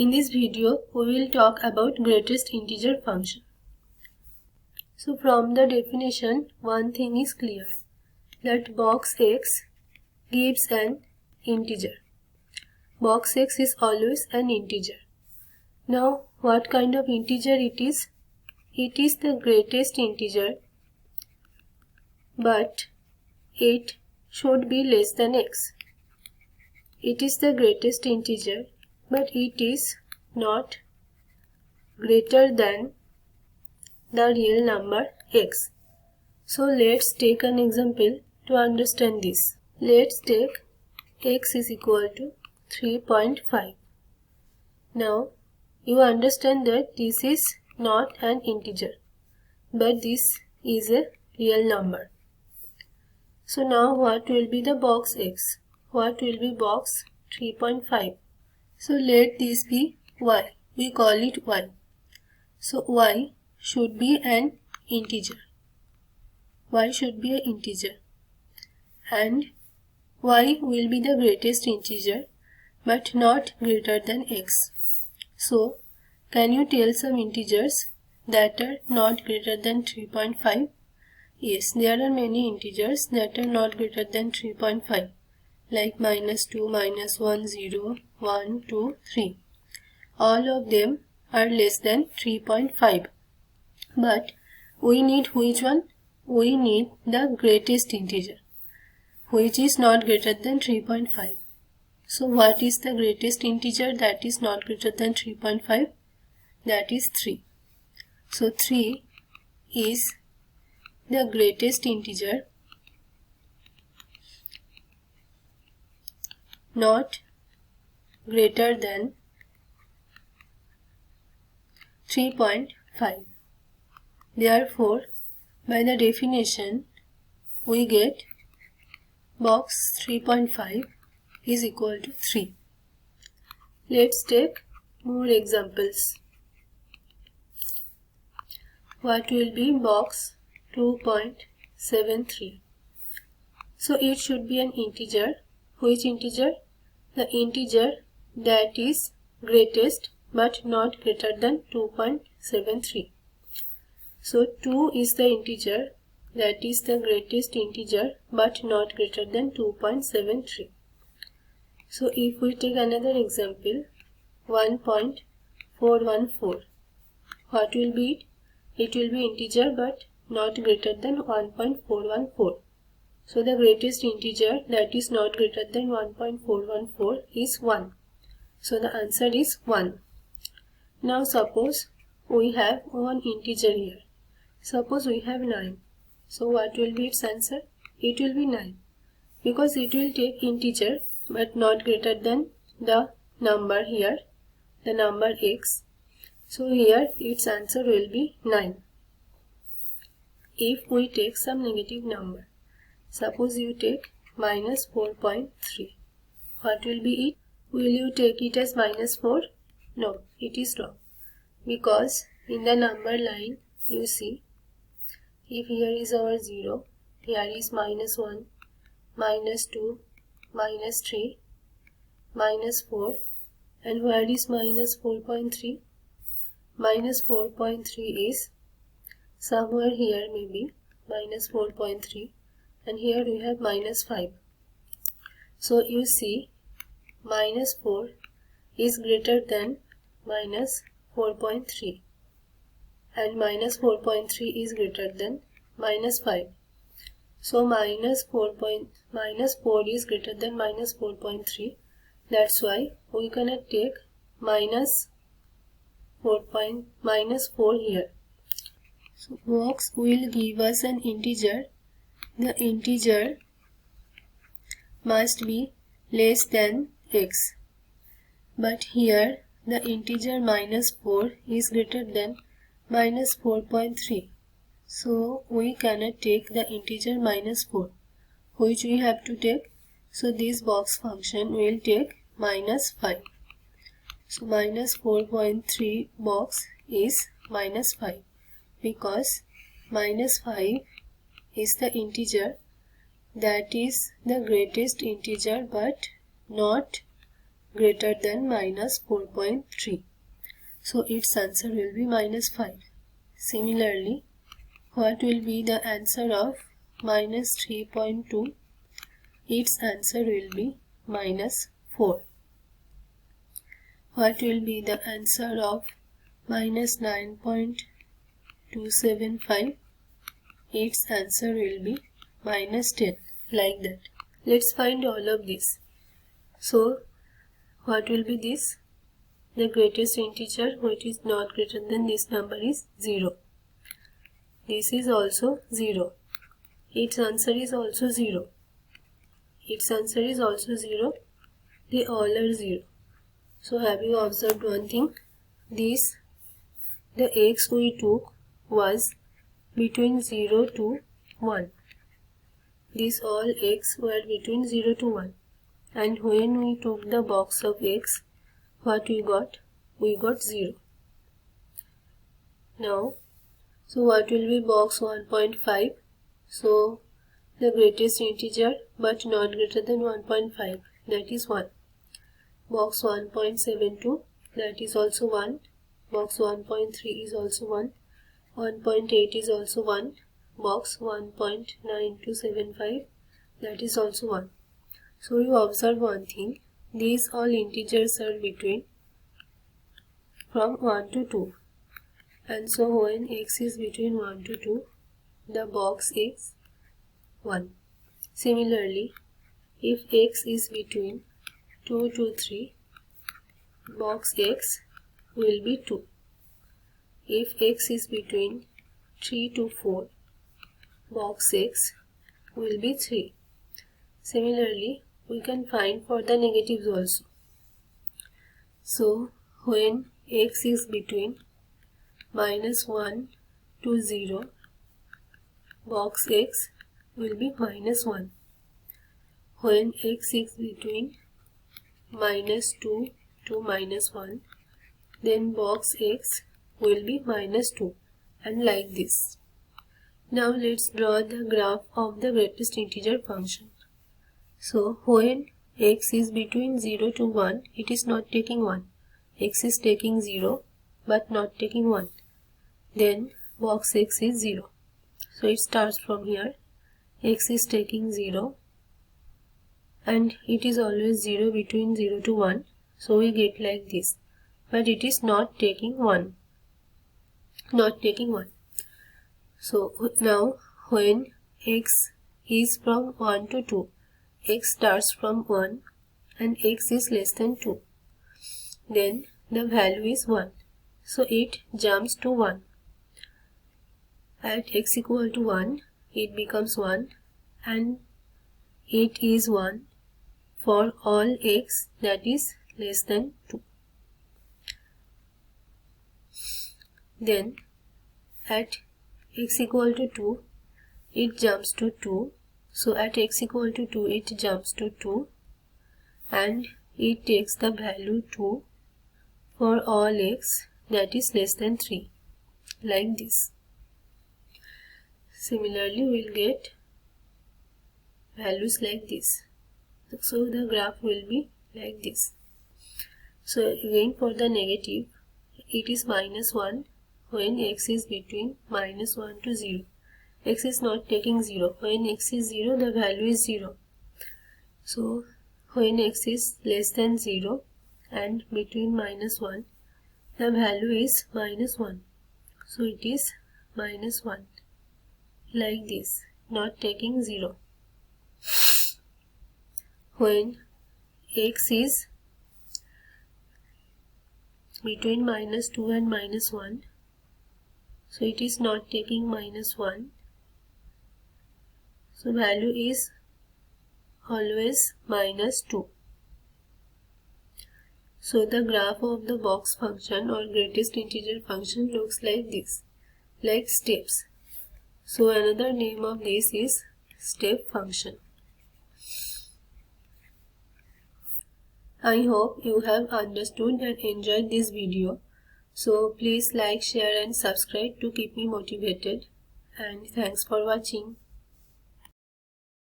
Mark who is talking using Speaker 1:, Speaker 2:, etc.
Speaker 1: In this video, we will talk about greatest integer function. So from the definition, one thing is clear, that box x gives an integer. Box x is always an integer. Now, what kind of integer it is? It is the greatest integer, but it should be less than x. It is the greatest integer, but it is not greater than the real number x. So let's take an example to understand this. Let's take x is equal to 3.5. Now you understand that this is not an integer, but this is a real number. So now what will be the box x? What will be box 3.5? So let this be y. We call it y. So y should be an integer. Y should be an integer. And y will be the greatest integer, but not greater than x. So can you tell some integers that are not greater than 3.5? Yes, there are many integers that are not greater than 3.5, like -2, -1, 0, 1, 2, 3. All of them are less than 3.5. But we need which one? We need the greatest integer, which is not greater than 3.5. So what is the greatest integer that is not greater than 3.5? That is 3. So 3 is the greatest integer, not greater than 3.5. Therefore, by the definition, we get box 3.5 is equal to 3. Let's take more examples. What will be box 2.73? So it should be an integer. Which integer? The integer that is greatest but not greater than 2.73. So 2 is the integer that is the greatest integer but not greater than 2.73. So if we take another example, 1.414, what will be it? It will be integer but not greater than 1.414. So the greatest integer that is not greater than 1.414 is 1. So the answer is 1. Now suppose we have one integer here. Suppose we have 9. So what will be its answer? It will be 9. Because it will take integer but not greater than the number here, the number x. So here its answer will be 9. If we take some negative number, suppose you take -4.3, what will be it? Will you take it as -4? No, it is wrong. Because in the number line, you see, if here is our 0, here is -1, -2, -3, -4, and where is -4.3? -4.3 is somewhere here, maybe -4.3, and here we have -5. So you see, -4 is greater than -4.3, and -4.3 is greater than -5. So -4 is greater than -4.3. That's why we cannot take -4 here. So box will give us an integer. The integer must be less than x. But here the integer -4 is greater than -4.3. So we cannot take the integer -4. Which we have to take? So this box function will take -5. So -4.3 box is -5. Because -5 is the integer that is the greatest integer but not greater than minus 4.3. So its answer will be minus 5. Similarly, what will be the answer of minus 3.2? Its answer will be minus 4. What will be the answer of minus 9.275? Its answer will be minus 10. Like that. Let's find all of this. So, what will be this? The greatest integer which is not greater than this number is 0. This is also 0. Its answer is also 0. Its answer is also 0. They all are 0. So have you observed one thing? The x we took was between 0 to 1. These all x were between 0 to 1. And when we took the box of x, what we got? We got 0. Now, so what will be box 1.5? So, the greatest integer but not greater than 1.5, that is 1. Box 1.72, that is also 1. Box 1.3 is also 1. 1.8 is also 1. Box 1.9275, that is also 1. So you observe one thing, these all integers are between from 1 to 2. And so when x is between 1 to 2, the box is 1. Similarly, if x is between 2 to 3, box x will be 2. If x is between 3 to 4, box x will be 3. Similarly, we can find for the negatives also. So, when x is between minus 1 to 0, box x will be minus 1. When x is between minus 2 to minus 1, then box x will be minus 2, and like this. Now let's draw the graph of the greatest integer function. So when x is between 0 to 1, it is not taking 1. X is taking 0 but not taking 1. Then box x is 0. So it starts from here. X is taking 0 and it is always 0 between 0 to 1. So we get like this. But it is not taking 1. Not taking 1. So now when x is from 1 to 2, x starts from 1 and x is less than 2. Then the value is 1. So it jumps to 1. At x equal to 1, it becomes 1 and it is 1 for all x that is less than 2. Then at x equal to 2, it jumps to 2. So at x equal to 2, it jumps to 2 and it takes the value 2 for all x that is less than 3, like this. Similarly, we will get values like this. So the graph will be like this. So again for the negative, it is minus 1 when x is between minus 1 to 0. X is not taking 0. When x is 0, the value is 0. So when x is less than 0 and between minus 1, the value is minus 1. So it is minus 1. Like this, not taking 0. When x is between minus 2 and minus 1, so it is not taking minus 1. So value is always minus 2. So the graph of the box function or greatest integer function looks like this, like steps. So another name of this is step function. I hope you have understood and enjoyed this video. So please like, share and subscribe to keep me motivated. And thanks for watching.